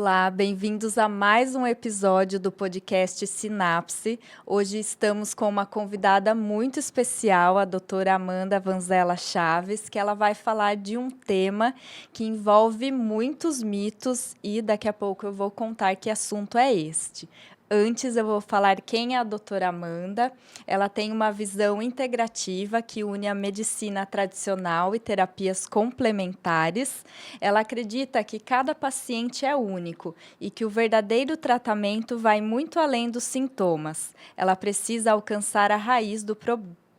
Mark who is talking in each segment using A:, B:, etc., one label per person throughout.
A: Olá, bem-vindos a mais um episódio do podcast Sinapse. Hoje estamos com uma convidada muito especial, a doutora Amanda Vanzella Chaves, que ela vai falar de um tema que envolve muitos mitos e daqui a pouco eu vou contar que assunto é este. Antes, eu vou falar quem é a doutora Amanda. Ela tem uma visão integrativa que une a medicina tradicional e terapias complementares. Ela acredita que cada paciente é único e que o verdadeiro tratamento vai muito além dos sintomas. Ela precisa alcançar a raiz do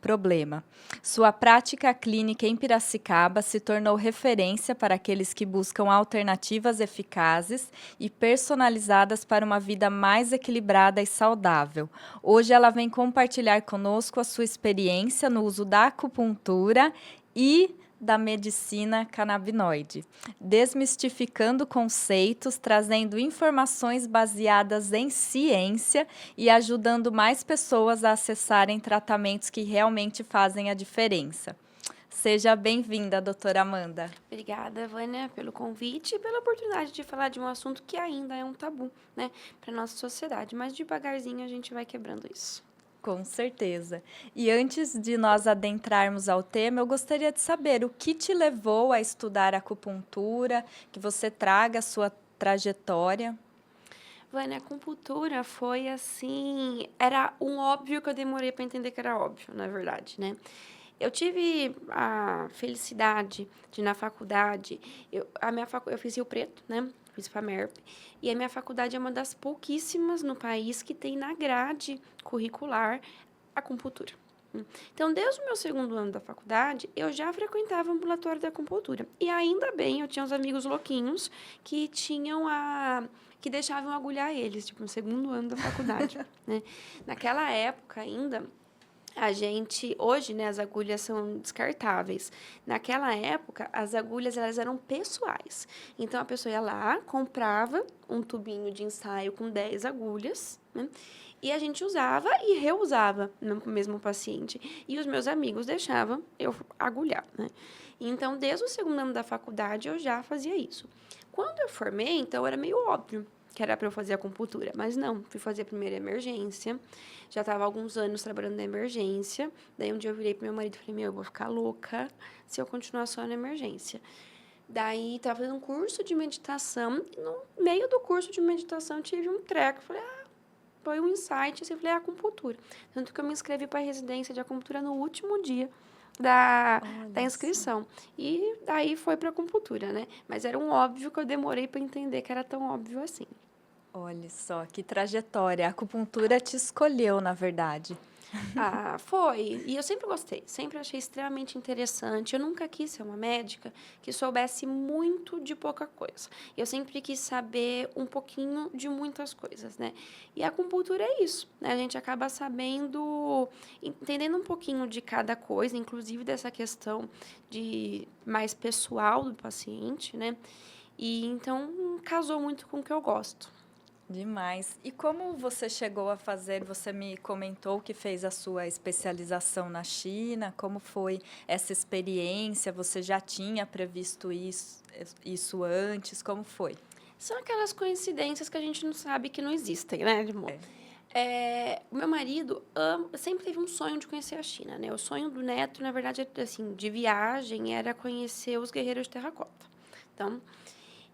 A: problema. Sua prática clínica em Piracicaba se tornou referência para aqueles que buscam alternativas eficazes e personalizadas para uma vida mais equilibrada e saudável. Hoje ela vem compartilhar conosco a sua experiência no uso da acupuntura e da medicina canabinoide, desmistificando conceitos, trazendo informações baseadas em ciência e ajudando mais pessoas a acessarem tratamentos que realmente fazem a diferença. Seja bem-vinda, doutora Amanda.
B: Obrigada, Vânia, pelo convite e pela oportunidade de falar de um assunto que ainda é um tabu, né, para nossa sociedade, mas devagarzinho a gente vai quebrando isso.
A: Com certeza. E antes de nós adentrarmos ao tema, eu gostaria de saber o que te levou a estudar acupuntura, que você traga a sua trajetória.
B: Vânia, a acupuntura foi assim, era um óbvio que eu demorei para entender que era óbvio, na verdade, né? Eu tive a felicidade de, na faculdade, eu fiz Rio Preto, né? Fiz FAMERP. E a minha faculdade é uma das pouquíssimas no país que tem na grade curricular acupuntura. Então, desde o meu segundo ano da faculdade, eu já frequentava o ambulatório da acupuntura. E ainda bem, eu tinha uns amigos louquinhos que que deixavam agulhar eles, tipo, no segundo ano da faculdade, né? Naquela época ainda, hoje, né, as agulhas são descartáveis. Naquela época, as agulhas, elas eram pessoais. Então, a pessoa ia lá, comprava um tubinho de ensaio com 10 agulhas, né? E a gente usava e reusava no mesmo paciente. E os meus amigos deixavam eu agulhar, né? Então, desde o segundo ano da faculdade, eu já fazia isso. Quando eu formei, então, era meio óbvio que era para eu fazer acupuntura, mas não, fui fazer a primeira emergência, já estava há alguns anos trabalhando na emergência, daí um dia eu virei pro meu marido e falei, meu, eu vou ficar louca se eu continuar só na emergência. Daí, estava fazendo um curso de meditação, e no meio do curso de meditação eu tive um treco, falei, foi um insight, assim, eu falei, acupuntura. Tanto que eu me inscrevi para a residência de acupuntura no último dia da
A: Olha só.
B: inscrição. E daí foi para acupuntura, né? Mas era um óbvio que eu demorei para entender que era tão óbvio assim.
A: Olha só, que trajetória. A acupuntura te escolheu, na verdade.
B: Ah, foi. E eu sempre gostei, sempre achei extremamente interessante. Eu nunca quis ser uma médica que soubesse muito de pouca coisa. Eu sempre quis saber um pouquinho de muitas coisas, né? E a acupuntura é isso, né? A gente acaba sabendo, entendendo um pouquinho de cada coisa, inclusive dessa questão de mais pessoal do paciente, né? E então casou muito com o que eu gosto.
A: Demais. E como você chegou a fazer? Você me comentou que fez a sua especialização na China. Como foi essa experiência? Você já tinha previsto isso antes? Como foi?
B: São aquelas coincidências que a gente não sabe que não existem, né, amor?
A: É.
B: O meu marido sempre teve um sonho de conhecer a China, né? O sonho do neto, na verdade, assim, de viagem, era conhecer os guerreiros de terracota. Então,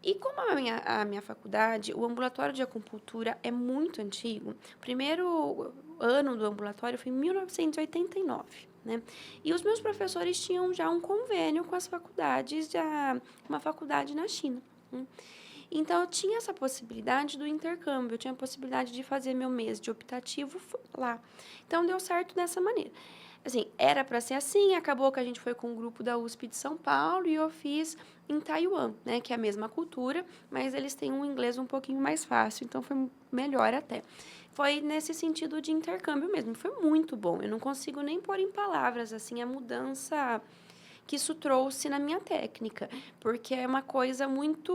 B: e como a minha faculdade, o ambulatório de acupuntura é muito antigo, o primeiro ano do ambulatório foi em 1989, né? E os meus professores tinham já um convênio com as faculdades, uma faculdade na China, né? Então, eu tinha essa possibilidade do intercâmbio, eu tinha a possibilidade de fazer meu mês de optativo lá. Então, deu certo dessa maneira. Assim, era para ser assim, acabou que a gente foi com o grupo da USP de São Paulo e eu fiz em Taiwan, né, que é a mesma cultura, mas eles têm um inglês um pouquinho mais fácil, então foi melhor até. Foi nesse sentido de intercâmbio mesmo, foi muito bom. Eu não consigo nem pôr em palavras assim a mudança que isso trouxe na minha técnica, porque é uma coisa muito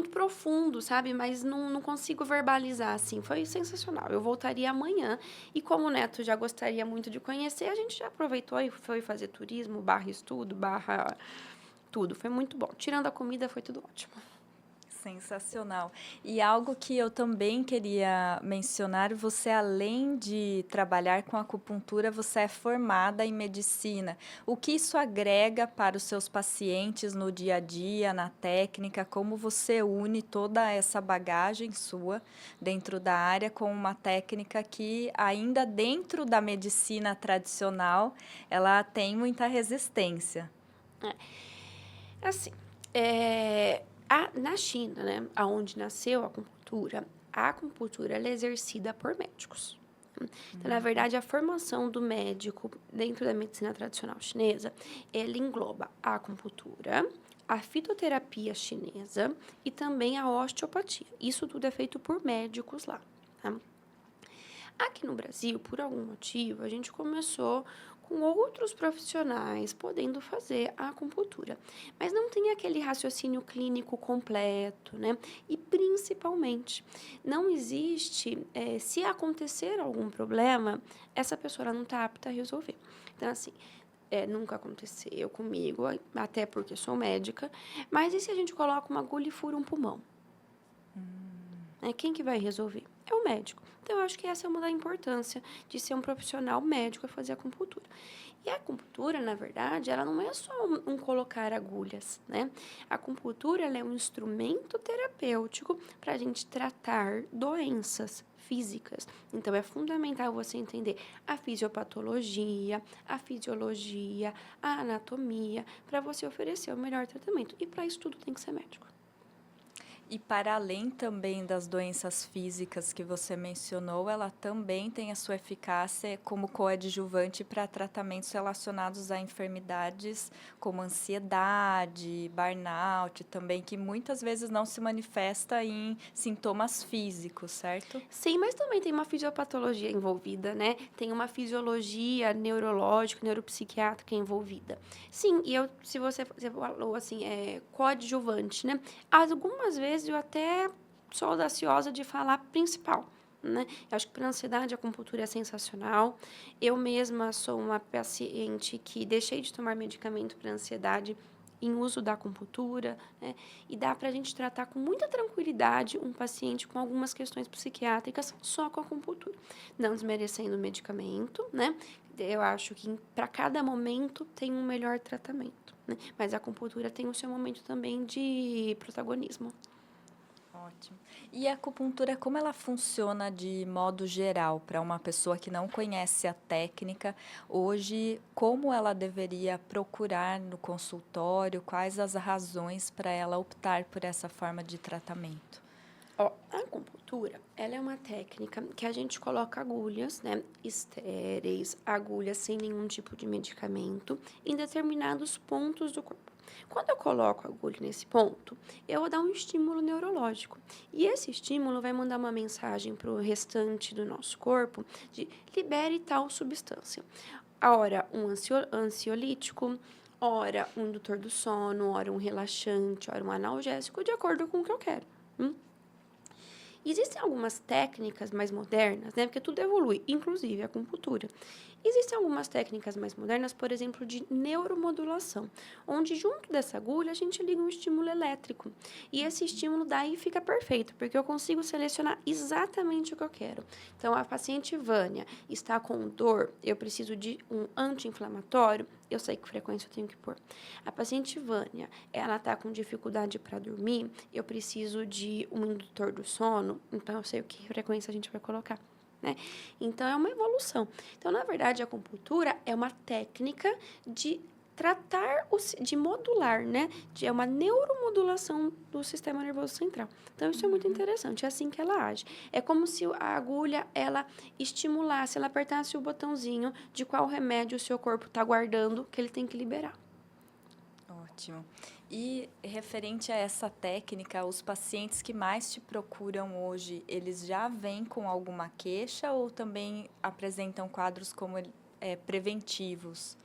B: profundo, sabe? Mas não consigo verbalizar, assim. Foi sensacional. Eu voltaria amanhã. E como o Neto já gostaria muito de conhecer, a gente já aproveitou e foi fazer turismo, barra estudo, barra tudo. Foi muito bom. Tirando a comida, foi tudo ótimo.
A: Sensacional. E algo que eu também queria mencionar, você além de trabalhar com acupuntura, você é formada em medicina. O que isso agrega para os seus pacientes no dia a dia, na técnica? Como você une toda essa bagagem sua dentro da área com uma técnica que ainda dentro da medicina tradicional, ela tem muita resistência.
B: Assim, na China, né, aonde nasceu a acupuntura ela é exercida por médicos. Então, na verdade, a formação do médico dentro da medicina tradicional chinesa, ele engloba a acupuntura, a fitoterapia chinesa e também a osteopatia. Isso tudo é feito por médicos lá, tá? Aqui no Brasil, por algum motivo, a gente começou com outros profissionais podendo fazer a acupuntura, mas não tem aquele raciocínio clínico completo, né? E principalmente, não existe, se acontecer algum problema, essa pessoa ela não está apta a resolver. Então, assim, nunca aconteceu comigo, até porque sou médica, mas e se a gente coloca uma agulha e fura um pulmão? Quem que vai resolver? É o médico. Então, eu acho que essa é uma da importância de ser um profissional médico a fazer acupuntura. E a acupuntura, na verdade, ela não é só um colocar agulhas, né? A acupuntura, ela é um instrumento terapêutico para a gente tratar doenças físicas. Então, é fundamental você entender a fisiopatologia, a fisiologia, a anatomia, para você oferecer o melhor tratamento. E para isso tudo tem que ser médico.
A: E para além também das doenças físicas que você mencionou, ela também tem a sua eficácia como coadjuvante para tratamentos relacionados a enfermidades como ansiedade, burnout também, que muitas vezes não se manifesta em sintomas físicos, certo?
B: Sim, mas também tem uma fisiopatologia envolvida, né? Tem uma fisiologia neurológica, neuropsiquiátrica envolvida. Sim, e se você falou assim, coadjuvante, né? Algumas vezes eu até sou audaciosa de falar principal, né? Eu acho que para ansiedade a acupuntura é sensacional. Eu mesma sou uma paciente que deixei de tomar medicamento para ansiedade em uso da acupuntura, né? E dá para a gente tratar com muita tranquilidade um paciente com algumas questões psiquiátricas só com a acupuntura. Não desmerecendo o medicamento, né? Eu acho que para cada momento tem um melhor tratamento, né? Mas a acupuntura tem o seu momento também de protagonismo.
A: Ótimo. E a acupuntura, como ela funciona de modo geral para uma pessoa que não conhece a técnica? Hoje, como ela deveria procurar no consultório? Quais as razões para ela optar por essa forma de tratamento?
B: Ó, a acupuntura, ela é uma técnica que a gente coloca agulhas, né, estéreis, agulhas sem nenhum tipo de medicamento, em determinados pontos do corpo. Quando eu coloco a agulha nesse ponto, eu vou dar um estímulo neurológico. E esse estímulo vai mandar uma mensagem para o restante do nosso corpo de libere tal substância. Ora, um ansiolítico, ora um indutor do sono, ora um relaxante, ora um analgésico, de acordo com o que eu quero. Existem algumas técnicas mais modernas, né? Porque tudo evolui, inclusive a acupuntura. Existem algumas técnicas mais modernas, por exemplo, de neuromodulação, onde junto dessa agulha a gente liga um estímulo elétrico. E esse estímulo daí fica perfeito, porque eu consigo selecionar exatamente o que eu quero. Então, a paciente Vânia está com dor, eu preciso de um anti-inflamatório, eu sei que frequência eu tenho que pôr. A paciente Vânia, ela está com dificuldade para dormir, eu preciso de um indutor do sono, então eu sei o que frequência a gente vai colocar. Né? Então, é uma evolução. Então, na verdade, a acupuntura é uma técnica de tratar, de modular, né? É uma neuromodulação do sistema nervoso central. Então, isso é muito interessante, é assim que ela age. É como se a agulha, ela estimulasse, ela apertasse o botãozinho de qual remédio o seu corpo está guardando que ele tem que liberar.
A: Ótimo. E referente a essa técnica, os pacientes que mais te procuram hoje, eles já vêm com alguma queixa ou também apresentam quadros como preventivos?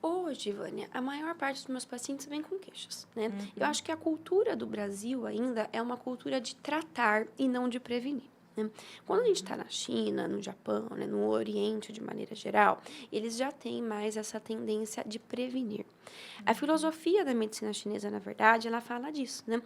B: Hoje, Vânia, a maior parte dos meus pacientes vem com queixas, né? Eu acho que a cultura do Brasil ainda é uma cultura de tratar e não de prevenir. né? Quando a gente está na China, no Japão, né, no Oriente de maneira geral, eles já têm mais essa tendência de prevenir. A filosofia da medicina chinesa, na verdade, ela fala disso, né?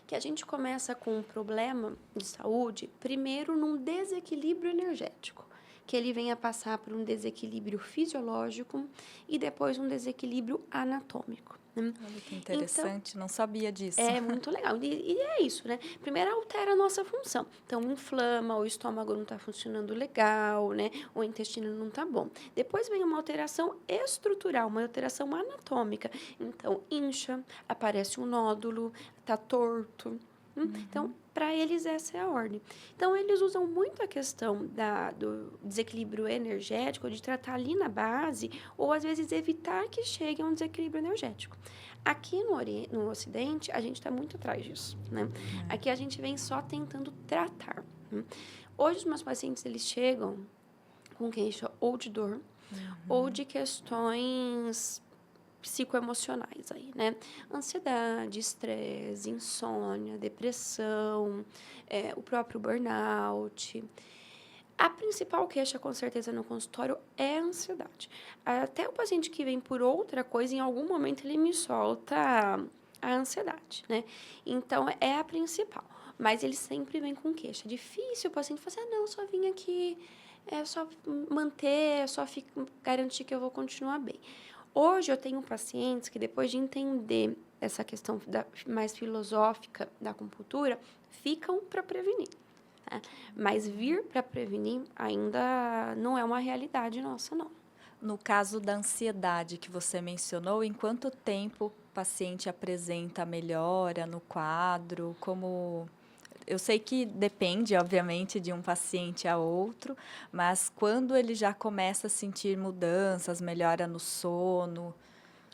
B: Que a gente começa com um problema de saúde, primeiro num desequilíbrio energético, que ele venha passar por um desequilíbrio fisiológico e depois um desequilíbrio anatômico, né?
A: Olha que
B: Então,
A: interessante, não sabia disso.
B: é muito legal. E é isso, né? Primeiro altera a nossa função. Então, inflama, o estômago não está funcionando legal, né? O intestino não está bom. Depois vem uma alteração estrutural, uma alteração anatômica. Então, incha, aparece um nódulo, está torto. Então, para eles, essa é a ordem. Então, eles usam muito a questão do desequilíbrio energético, de tratar ali na base, ou às vezes evitar que chegue a um desequilíbrio energético. Aqui no Ocidente, a gente está muito atrás disso, né? Aqui a gente vem só tentando tratar. Né? Hoje, os meus pacientes, eles chegam com queixa ou de dor, ou de questões psicoemocionais aí, né? Ansiedade, estresse, insônia, depressão, o próprio burnout. A principal queixa, com certeza, no consultório é a ansiedade. Até o paciente que vem por outra coisa, em algum momento ele me solta a ansiedade, né? Então, é a principal. Mas ele sempre vem com queixa. Difícil o paciente falar assim, não, só vim aqui, é só manter, é só garantir que eu vou continuar bem. Hoje eu tenho pacientes que, depois de entender essa questão mais filosófica da acupuntura, ficam para prevenir. Tá? Mas vir para prevenir ainda não é uma realidade nossa, não.
A: No caso da ansiedade que você mencionou, em quanto tempo o paciente apresenta melhora no quadro? Como eu sei que depende, obviamente, de um paciente a outro, mas quando ele já começa a sentir mudanças, melhora no sono?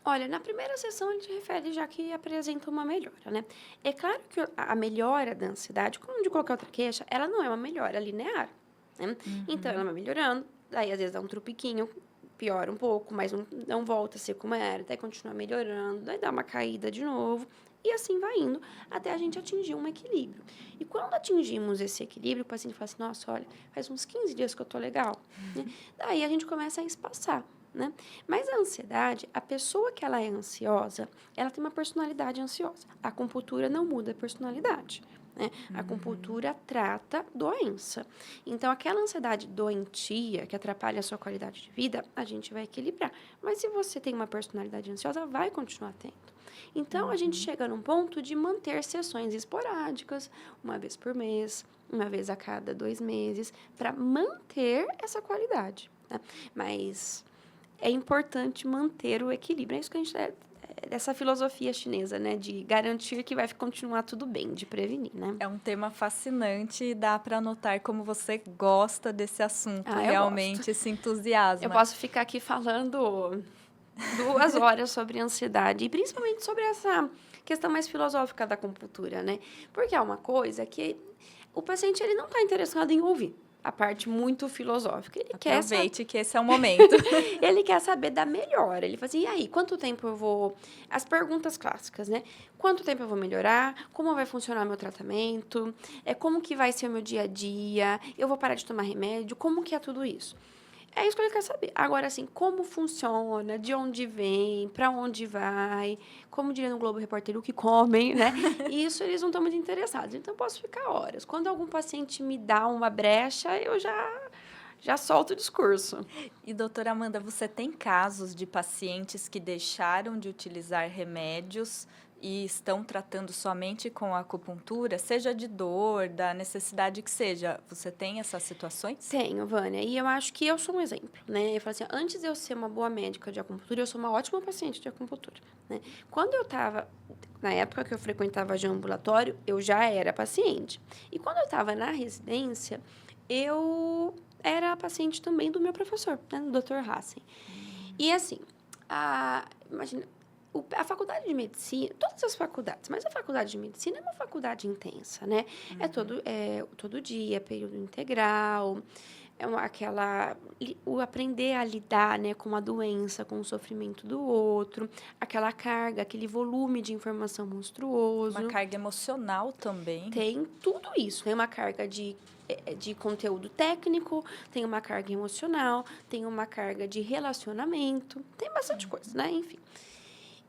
B: Olha, na primeira sessão ele te refere já que apresenta uma melhora, né? É claro que a melhora da ansiedade, como de qualquer outra queixa, ela não é uma melhora linear, né? Então, ela vai melhorando, daí às vezes dá um trupiquinho, piora um pouco, mas não volta a ser como era, até continuar melhorando, daí dá uma caída de novo, e assim vai indo, até a gente atingir um equilíbrio. E quando atingimos esse equilíbrio, o paciente fala assim, nossa, olha, faz uns 15 dias que eu tô legal, né? Daí a gente começa a espaçar. Né? Mas a ansiedade, a pessoa que ela é ansiosa, ela tem uma personalidade ansiosa. A acupuntura não muda a personalidade. Né? A acupuntura trata doença. Então, aquela ansiedade doentia que atrapalha a sua qualidade de vida, a gente vai equilibrar. Mas se você tem uma personalidade ansiosa, vai continuar tendo. Então, a gente chega num ponto de manter sessões esporádicas, uma vez por mês, uma vez a cada 2 meses, para manter essa qualidade. Né? Mas é importante manter o equilíbrio. É isso que a gente dessa filosofia chinesa, né, de garantir que vai continuar tudo bem, de prevenir, né?
A: É um tema fascinante e dá para notar como você gosta desse assunto,
B: Eu
A: realmente
B: gosto.
A: se entusiasma.
B: Eu posso ficar aqui falando 2 horas sobre ansiedade e principalmente sobre essa questão mais filosófica da acupuntura, né? Porque é uma coisa que o paciente ele não está interessado em ouvir. A parte muito filosófica.
A: Aproveite que esse é o momento.
B: Ele quer saber da melhora. Ele fala assim, e aí, quanto tempo eu vou... As perguntas clássicas, né? Quanto tempo eu vou melhorar? Como vai funcionar meu tratamento? Como que vai ser o meu dia a dia? Eu vou parar de tomar remédio? Como que é tudo isso? É isso que ele quer saber. Agora, assim, como funciona, de onde vem, para onde vai, como diria no Globo Repórter, o que comem, né? Isso eles não estão muito interessados. Então, eu posso ficar horas. Quando algum paciente me dá uma brecha, eu já solto o discurso.
A: E, doutora Amanda, você tem casos de pacientes que deixaram de utilizar remédios e estão tratando somente com a acupuntura, seja de dor, da necessidade que seja. Você tem essas situações?
B: Tenho, Vânia. E eu acho que eu sou um exemplo, né? Eu falo assim, antes de eu ser uma boa médica de acupuntura, eu sou uma ótima paciente de acupuntura, né? Quando eu estava, na época que eu frequentava de ambulatório, eu já era paciente. E quando eu estava na residência, eu era paciente também do meu professor, né? Do Dr. Hassen. E assim, imagina... A faculdade de medicina, todas as faculdades, mas a faculdade de medicina é uma faculdade intensa, né? É todo dia, período integral, o aprender a lidar, né, com a doença, com o sofrimento do outro, aquela carga, aquele volume de informação
A: Uma
B: monstruoso.
A: carga emocional também.
B: Tem tudo isso. Tem uma carga de conteúdo técnico, tem uma carga emocional, tem uma carga de relacionamento, tem bastante coisa, né? Enfim.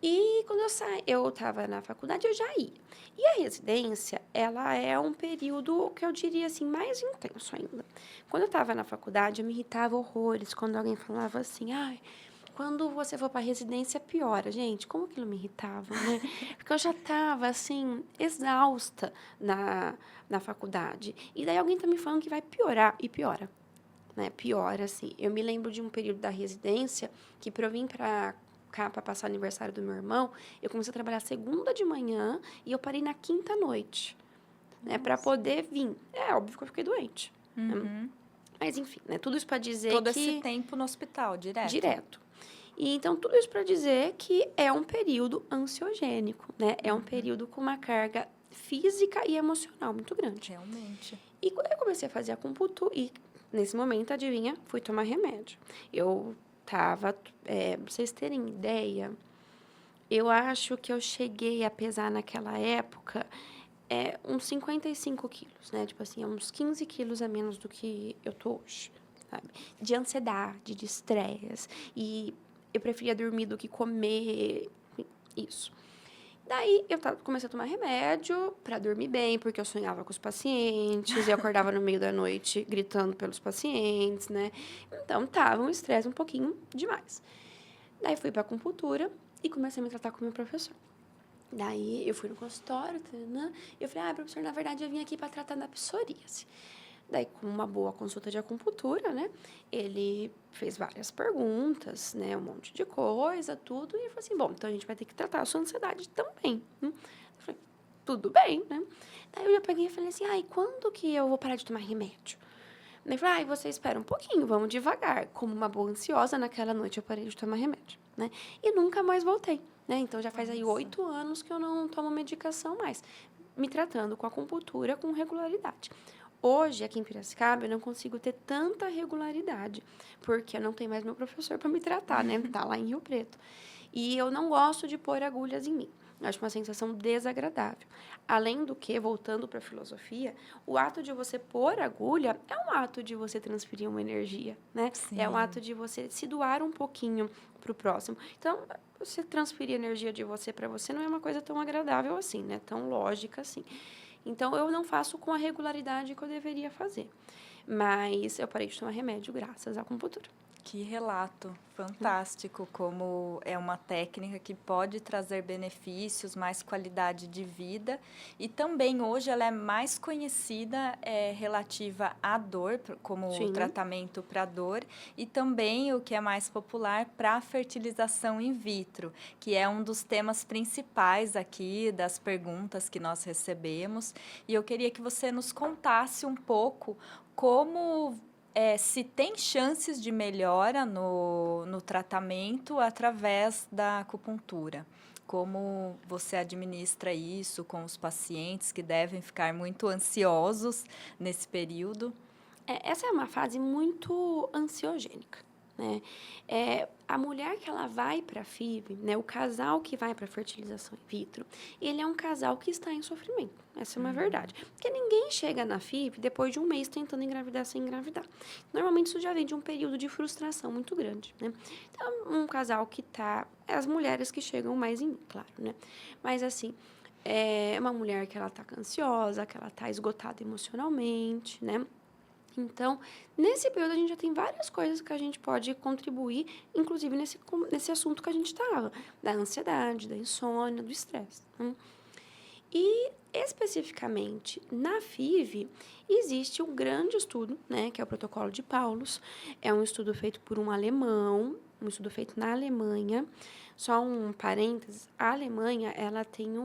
B: E quando eu estava na faculdade, eu já ia. E a residência, ela é um período que eu diria assim, mais intenso ainda. Quando eu estava na faculdade, eu me irritava horrores quando alguém falava assim, ai, quando você for para residência, piora. Gente, como aquilo me irritava, né? Porque eu já estava, assim, exausta na faculdade. E daí alguém está me falando que vai piorar, e piora. Né? Piora, assim. Eu me lembro de um período da residência que, para eu vir para cá, para passar o aniversário do meu irmão, eu comecei a trabalhar segunda de manhã e eu parei na quinta noite, né? Para poder vir. É óbvio que eu fiquei doente. Né?
A: Uhum.
B: Mas, enfim, né? Tudo isso para dizer
A: Todo
B: que...
A: esse tempo no hospital, direto.
B: Direto. E, então, tudo isso para dizer que é um período ansiogênico, né? É um período com uma carga física e emocional muito grande.
A: Realmente.
B: E quando eu comecei a fazer acupuntura, e nesse momento, adivinha, fui tomar remédio. Eu tava, pra vocês terem ideia, eu acho que eu cheguei a pesar naquela época uns 55 quilos, né? Tipo assim, uns 15 quilos a menos do que eu tô hoje, sabe? De ansiedade, de estresse. E eu preferia dormir do que comer, isso. Daí, comecei a tomar remédio para dormir bem, porque eu sonhava com os pacientes, eu acordava no meio da noite gritando pelos pacientes, né? Então, tava um estresse um pouquinho demais. Daí, fui para acupuntura e comecei a me tratar com o meu professor. Daí, eu fui no consultório, né? E eu falei, professor, na verdade, eu vim aqui para tratar da psoríase. Daí, com uma boa consulta de acupuntura, né? Ele fez várias perguntas, né? Um monte de coisa, tudo. E eu falei assim, bom, então a gente vai ter que tratar a sua ansiedade também. Eu falei, tudo bem, né? Daí eu já peguei e falei assim, e quando que eu vou parar de tomar remédio? Ele falou, você espera um pouquinho, vamos devagar. Como uma boa ansiosa, naquela noite eu parei de tomar remédio, né? E nunca mais voltei, né? Então, já faz aí 8 anos que eu não tomo medicação mais. Me tratando com acupuntura com regularidade. Hoje, aqui em Piracicaba, eu não consigo ter tanta regularidade, porque eu não tenho mais meu professor para me tratar, né? Tá lá em Rio Preto. E eu não gosto de pôr agulhas em mim. Acho uma sensação desagradável. Além do que, voltando para a filosofia, o ato de você pôr agulha é um ato de você transferir uma energia, né?
A: Sim.
B: É um ato de você se doar um pouquinho para o próximo. Então, você transferir energia de você para você não é uma coisa tão agradável assim, né? Tão lógica assim. Então, eu não faço com a regularidade que eu deveria fazer. Mas eu parei de tomar remédio graças à acupuntura.
A: Que relato fantástico, como é uma técnica que pode trazer benefícios, mais qualidade de vida, e também hoje ela é mais conhecida relativa à dor, como
B: Sim.
A: tratamento para dor, e também o que é mais popular para a fertilização in vitro, que é um dos temas principais aqui das perguntas que nós recebemos, e eu queria que você nos contasse um pouco como se tem chances de melhora no tratamento através da acupuntura. Como você administra isso com os pacientes que devem ficar muito ansiosos nesse período?
B: Essa é uma fase muito ansiogênica, né? A mulher que ela vai para a FIV, né? O casal que vai para a fertilização in vitro, ele é um casal que está em sofrimento. Essa é uma verdade. Porque ninguém chega na FIV depois de um mês tentando engravidar sem engravidar. Normalmente isso já vem de um período de frustração muito grande, né? Então, um casal que tá... As mulheres que chegam mais em mim, claro, né? Mas assim... É uma mulher que ela tá ansiosa, que ela tá esgotada emocionalmente, né? Então, nesse período, a gente já tem várias coisas que a gente pode contribuir, inclusive nesse assunto que a gente estava, da ansiedade, da insônia, do estresse. Né? E, especificamente, na FIV, existe um grande estudo, né, que é o Protocolo de Paulus. É um estudo feito por um alemão, um estudo feito na Alemanha. Só um parênteses, a Alemanha, ela tem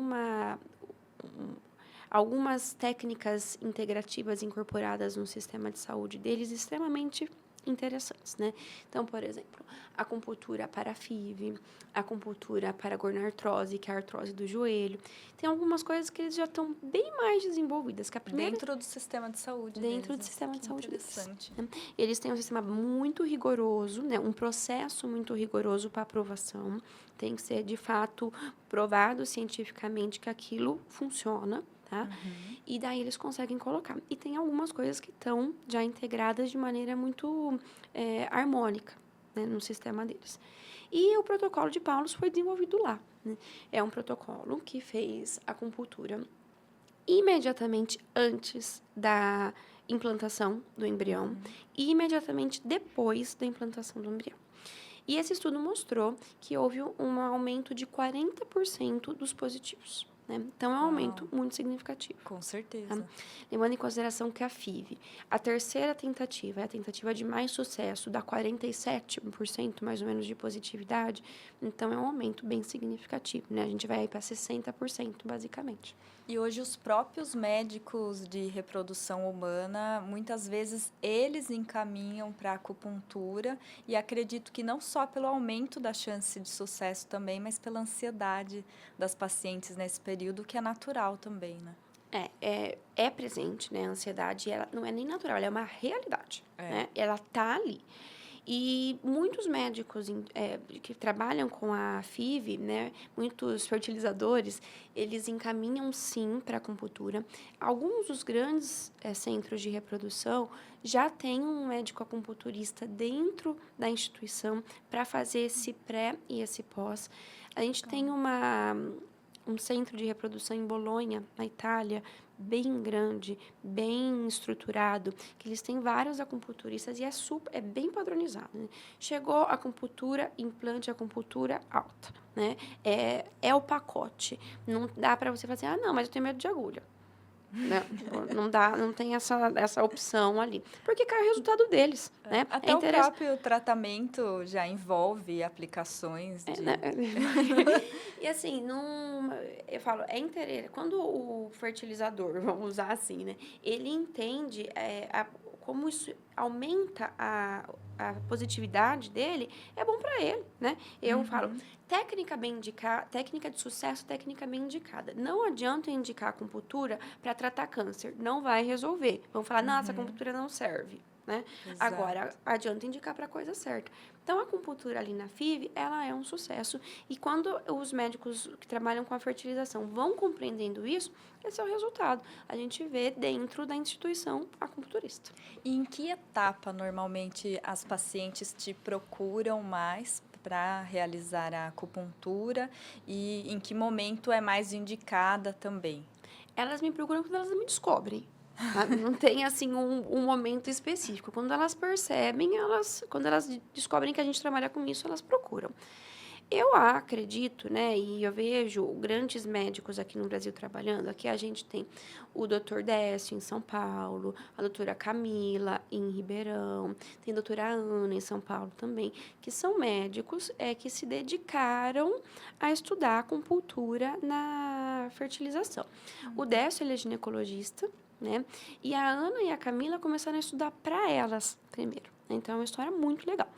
B: algumas técnicas integrativas incorporadas no sistema de saúde deles extremamente interessantes, né? Então, por exemplo, acupuntura para FIV, acupuntura para gornoartrose, que é a artrose do joelho. Tem algumas coisas que eles já estão bem mais desenvolvidas, que a primeira...
A: Dentro do sistema de saúde
B: Dentro
A: deles,
B: do sistema de saúde deles.
A: interessante.
B: Né? Eles têm um sistema muito rigoroso, né? Um processo muito rigoroso para aprovação. Tem que ser, de fato, provado cientificamente que aquilo funciona, tá? E daí eles conseguem colocar. E tem algumas coisas que estão já integradas de maneira muito harmônica, né, no sistema deles. E o protocolo de Paulus foi desenvolvido lá, né? É um protocolo que fez acupuntura imediatamente antes da implantação do embrião e imediatamente depois da implantação do embrião. E esse estudo mostrou que houve um aumento de 40% dos positivos. Né? Então, é um aumento muito significativo.
A: Com certeza.
B: Tá? Levando em consideração que a FIV, a terceira tentativa, é a tentativa de mais sucesso, dá 47% mais ou menos de positividade. Então, é um aumento bem significativo. Né? A gente vai para 60%, basicamente.
A: E hoje os próprios médicos de reprodução humana, muitas vezes eles encaminham para a acupuntura e acredito que não só pelo aumento da chance de sucesso também, mas pela ansiedade das pacientes nesse período, que é natural também, né?
B: É presente, né? A ansiedade, ela não é nem natural, ela é uma realidade, né? Ela tá ali. E muitos médicos que trabalham com a FIV, né, muitos fertilizadores, eles encaminham sim para a acupuntura. Alguns dos grandes centros de reprodução já têm um médico acupunturista dentro da instituição para fazer esse pré e esse pós. A gente tem um centro de reprodução em Bolonha, na Itália, bem grande, bem estruturado, que eles têm vários acupunturistas e é bem padronizado. Né? Chegou a acupuntura, implante acupuntura alta. Né? É o pacote. Não dá para você fazer, não, mas eu tenho medo de agulha. Não dá, não tem essa opção ali. Porque cai o resultado deles. Né?
A: Até o próprio tratamento já envolve aplicações de...
B: Né? E assim, eu falo, quando o fertilizador, vamos usar assim, né? Ele entende como isso aumenta a positividade dele, é bom para ele, né? Eu falo, técnica de sucesso, técnica bem indicada. Não adianta eu indicar acupuntura para tratar câncer, não vai resolver. Vão falar, nossa, a acupuntura não serve. Né? Agora, adianta indicar para a coisa certa. Então, a acupuntura ali na FIV, ela é um sucesso. E quando os médicos que trabalham com a fertilização vão compreendendo isso, esse é o resultado. A gente vê dentro da instituição acupunturista.
A: E em que etapa, normalmente, as pacientes te procuram mais para realizar a acupuntura? E em que momento é mais indicada também?
B: Elas me procuram quando elas me descobrem. Não tem, assim, um momento específico. Quando elas percebem, quando elas descobrem que a gente trabalha com isso, elas procuram. Eu acredito, né, e eu vejo grandes médicos aqui no Brasil trabalhando. Aqui a gente tem o Dr. Décio, em São Paulo, a doutora Camila, em Ribeirão, tem a doutora Ana, em São Paulo também, que são médicos que se dedicaram a estudar acupuntura na fertilização. O Décio, ele é ginecologista, né? E a Ana e a Camila começaram a estudar para elas primeiro. Então, é uma história muito legal.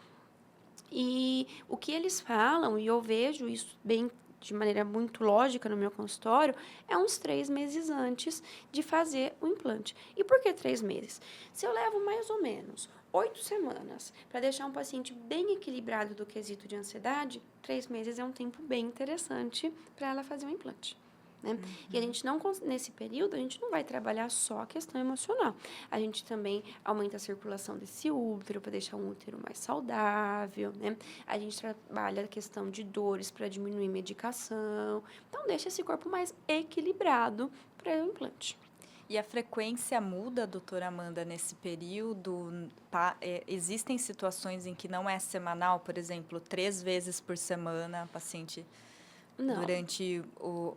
B: E o que eles falam, e eu vejo isso bem de maneira muito lógica no meu consultório, é uns 3 meses antes de fazer o implante. E por que 3 meses? Se eu levo mais ou menos 8 semanas para deixar um paciente bem equilibrado do quesito de ansiedade, 3 meses é um tempo bem interessante para ela fazer o implante. Né? E a gente nesse período, a gente não vai trabalhar só a questão emocional. A gente também aumenta a circulação desse útero para deixar um útero mais saudável, né? A gente trabalha a questão de dores para diminuir medicação. Então, deixa esse corpo mais equilibrado para o implante.
A: E a frequência muda, doutora Amanda, nesse período? Existem situações em que não é semanal, por exemplo, 3 vezes por semana a paciente... Não. Durante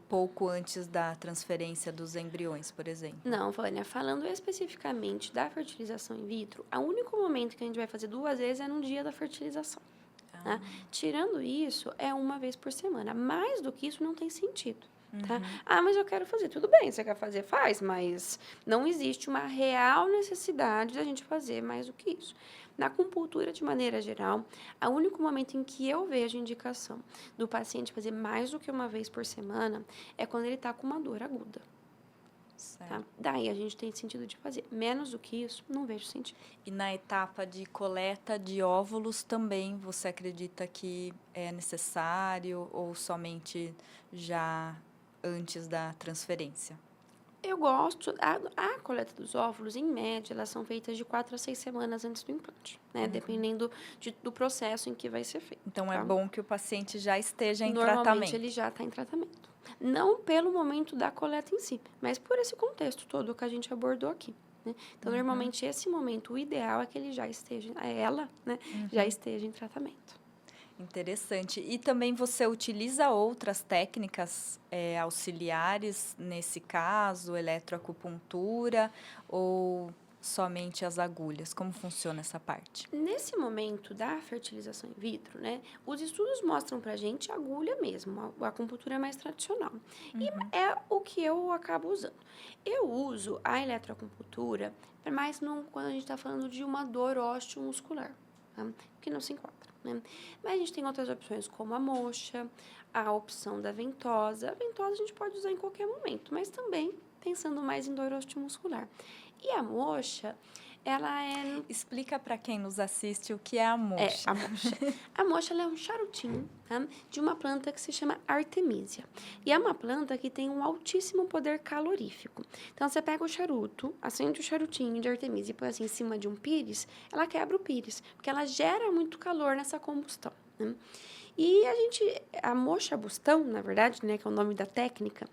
A: pouco antes da transferência dos embriões, por exemplo?
B: Não, Vânia, falando especificamente da fertilização in vitro, o único momento que a gente vai fazer 2 vezes é no dia da fertilização. Tá? Tirando isso, é 1 vez por semana. Mais do que isso, não tem sentido. tá? Ah, mas eu quero fazer. Tudo bem, você quer fazer, faz, mas não existe uma real necessidade da gente fazer mais do que isso. Na acupuntura, de maneira geral, o único momento em que eu vejo indicação do paciente fazer mais do que uma vez por semana é quando ele está com uma dor aguda. Tá?
A: Certo.
B: Daí a gente tem sentido de fazer. Menos do que isso, não vejo sentido.
A: E na etapa de coleta de óvulos também você acredita que é necessário ou somente já antes da transferência?
B: Eu gosto, a coleta dos óvulos, em média, elas são feitas de 4 a 6 semanas antes do implante, né? Dependendo do processo em que vai ser feito.
A: Então é
B: Tá?
A: bom que o paciente já esteja em
B: Normalmente
A: tratamento.
B: ele já está em tratamento. Não pelo momento da coleta em si, mas por esse contexto todo que a gente abordou aqui. Né? Então, normalmente, esse momento, o ideal é que ele já esteja, ela, né, já esteja em tratamento.
A: Interessante. E também você utiliza outras técnicas auxiliares nesse caso, eletroacupuntura ou somente as agulhas? Como funciona essa parte?
B: Nesse momento da fertilização in vitro, né, os estudos mostram pra gente a agulha mesmo, a acupuntura mais tradicional. E é o que eu acabo usando. Eu uso a eletroacupuntura, mais quando a gente está falando de uma dor osteomuscular, tá? Que não se encontra, né? Mas a gente tem outras opções, como a moxa, a opção da ventosa. A ventosa a gente pode usar em qualquer momento, mas também pensando mais em dor osteomuscular. E a moxa, ela é
A: Explica para quem nos assiste o que é a moxa.
B: a moxa. A moxa ela é um charutinho, tá? De uma planta que se chama Artemisia. E é uma planta que tem um altíssimo poder calorífico. Então, você pega o charuto, acende o charutinho de Artemisia e põe assim em cima de um pires, ela quebra o pires, porque ela gera muito calor nessa combustão, né? E a moxa bustão, na verdade, né, que é o nome da técnica,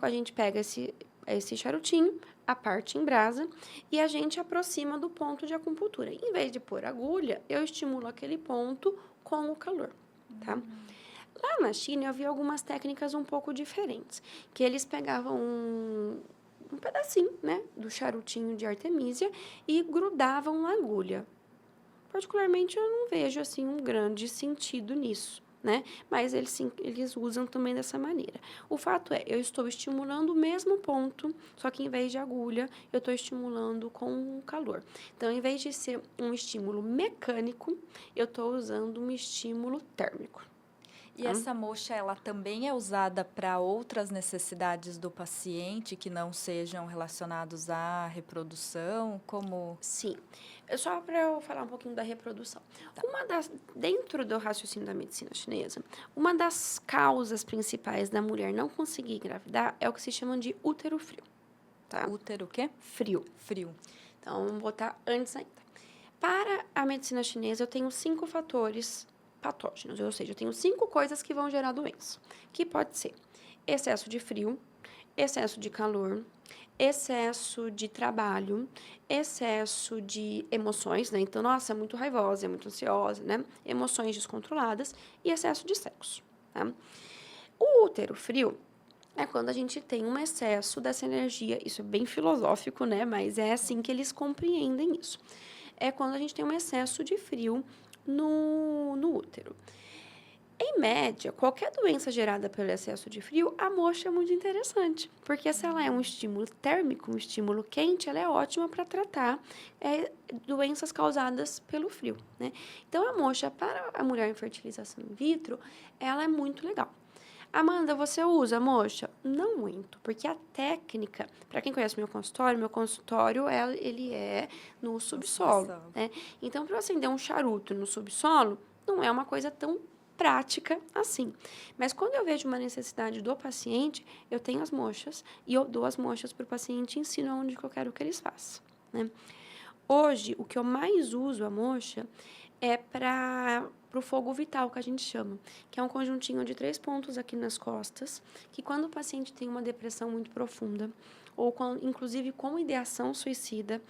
B: a gente pega esse charutinho, a parte em brasa, e a gente aproxima do ponto de acupuntura. Em vez de pôr agulha, eu estimulo aquele ponto com o calor, tá? Lá na China, eu vi algumas técnicas um pouco diferentes, que eles pegavam um pedacinho, né, do charutinho de Artemisia e grudavam na agulha. Particularmente, eu não vejo, assim, um grande sentido nisso, né? Mas eles usam também dessa maneira. O fato é, eu estou estimulando o mesmo ponto, só que em vez de agulha, eu estou estimulando com calor. Então, em vez de ser um estímulo mecânico, eu estou usando um estímulo térmico.
A: E essa moxa, ela também é usada para outras necessidades do paciente que não sejam relacionados à reprodução, como...
B: Sim. Só para eu falar um pouquinho da reprodução. Dentro do raciocínio da medicina chinesa, uma das causas principais da mulher não conseguir engravidar é o que se chama de útero frio, tá?
A: Útero o quê?
B: Frio.
A: Frio.
B: Então, vamos botar antes ainda. Para a medicina chinesa, eu tenho 5 fatores patógenos, ou seja, eu tenho 5 coisas que vão gerar doença, que pode ser excesso de frio, excesso de calor, excesso de trabalho, excesso de emoções, né? Então, nossa, é muito raivosa, é muito ansiosa, né? Emoções descontroladas e excesso de sexo, tá? O útero frio é quando a gente tem um excesso dessa energia, isso é bem filosófico, né? Mas é assim que eles compreendem isso. É quando a gente tem um excesso de frio no útero. Em média, qualquer doença gerada pelo excesso de frio, a moxa é muito interessante, porque se ela é um estímulo térmico, um estímulo quente, ela é ótima para tratar doenças causadas pelo frio, né? Então, a moxa para a mulher em fertilização in vitro, ela é muito legal. Amanda, você usa a moxa? Não muito, porque a técnica, para quem conhece meu consultório ele é no subsolo, né? Então, para acender um charuto no subsolo, não é uma coisa tão prática assim. Mas quando eu vejo uma necessidade do paciente, eu tenho as moxas e eu dou as moxas para o paciente e ensino onde que eu quero que eles façam, né? Hoje, o que eu mais uso a moxa é para o fogo vital, que a gente chama, que é um conjuntinho de 3 pontos aqui nas costas, que quando o paciente tem uma depressão muito profunda, ou inclusive com ideação suicida,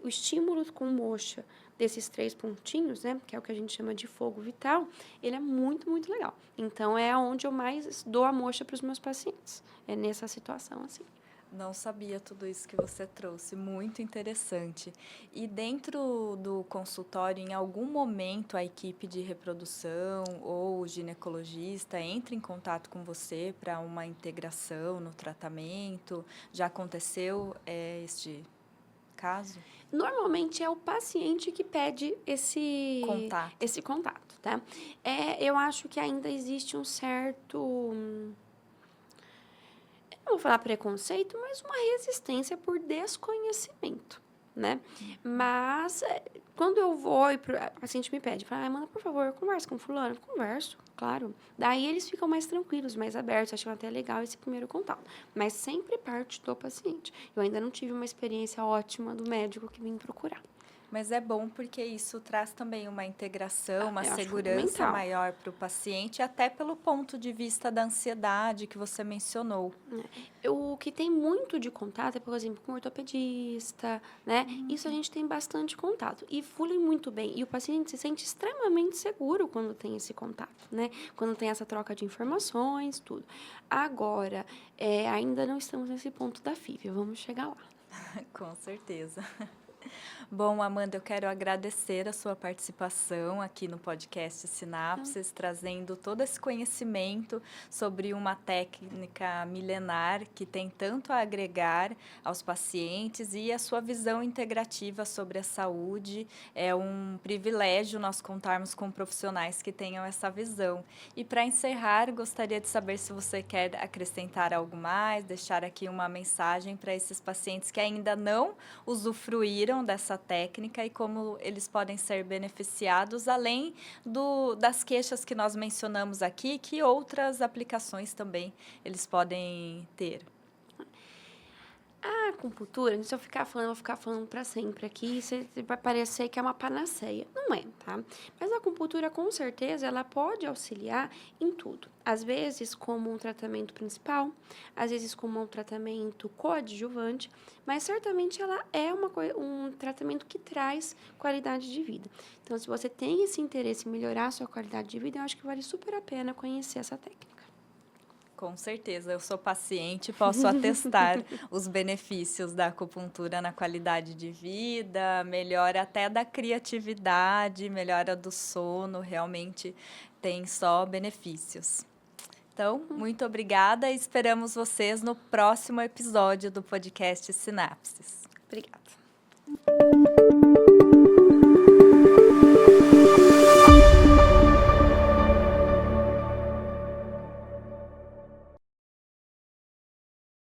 B: o estímulo com moxa desses 3 pontinhos, né, que é o que a gente chama de fogo vital, ele é muito, muito legal. Então, é onde eu mais dou a moxa para os meus pacientes, é nessa situação, assim.
A: Não sabia tudo isso que você trouxe, muito interessante. E dentro do consultório, em algum momento a equipe de reprodução ou o ginecologista entra em contato com você para uma integração no tratamento? Já aconteceu este caso?
B: Normalmente é o paciente que pede
A: Contato.
B: esse contato, tá? Eu acho que ainda existe um certo, não vou falar preconceito, mas uma resistência por desconhecimento, né? Mas quando eu vou e a paciente me pede, fala, Amanda, por favor, conversa com fulano. Eu converso, claro. Daí eles ficam mais tranquilos, mais abertos, acham até legal esse primeiro contato. Mas sempre parte do paciente. Eu ainda não tive uma experiência ótima do médico que vem procurar.
A: Mas é bom porque isso traz também uma integração, uma
B: Eu acho
A: segurança
B: fundamental.
A: maior para o paciente, até pelo ponto de vista da ansiedade que você mencionou.
B: O que tem muito de contato é, por exemplo, com ortopedista, né? Isso a gente tem bastante contato. E flui muito bem. E o paciente se sente extremamente seguro quando tem esse contato, né? Quando tem essa troca de informações, tudo. Agora, ainda não estamos nesse ponto da FIV. Vamos chegar lá.
A: Com certeza. Bom, Amanda, eu quero agradecer a sua participação aqui no podcast Sinapses, trazendo todo esse conhecimento sobre uma técnica milenar que tem tanto a agregar aos pacientes e a sua visão integrativa sobre a saúde. É um privilégio nós contarmos com profissionais que tenham essa visão. E para encerrar, gostaria de saber se você quer acrescentar algo mais, deixar aqui uma mensagem para esses pacientes que ainda não usufruíram dessa técnica e como eles podem ser beneficiados, além das queixas que nós mencionamos aqui, que outras aplicações também eles podem ter.
B: A acupuntura, se eu ficar falando, eu vou ficar falando para sempre aqui, vai parecer que é uma panaceia. Não é, tá? Mas a acupuntura, com certeza, ela pode auxiliar em tudo. Às vezes, como um tratamento principal, às vezes, como um tratamento coadjuvante, mas certamente ela é um tratamento que traz qualidade de vida. Então, se você tem esse interesse em melhorar a sua qualidade de vida, eu acho que vale super a pena conhecer essa técnica.
A: Com certeza, eu sou paciente, posso atestar os benefícios da acupuntura na qualidade de vida, melhora até da criatividade, melhora do sono, realmente tem só benefícios. Então, muito obrigada e esperamos vocês no próximo episódio do podcast Sinapses.
B: Obrigada.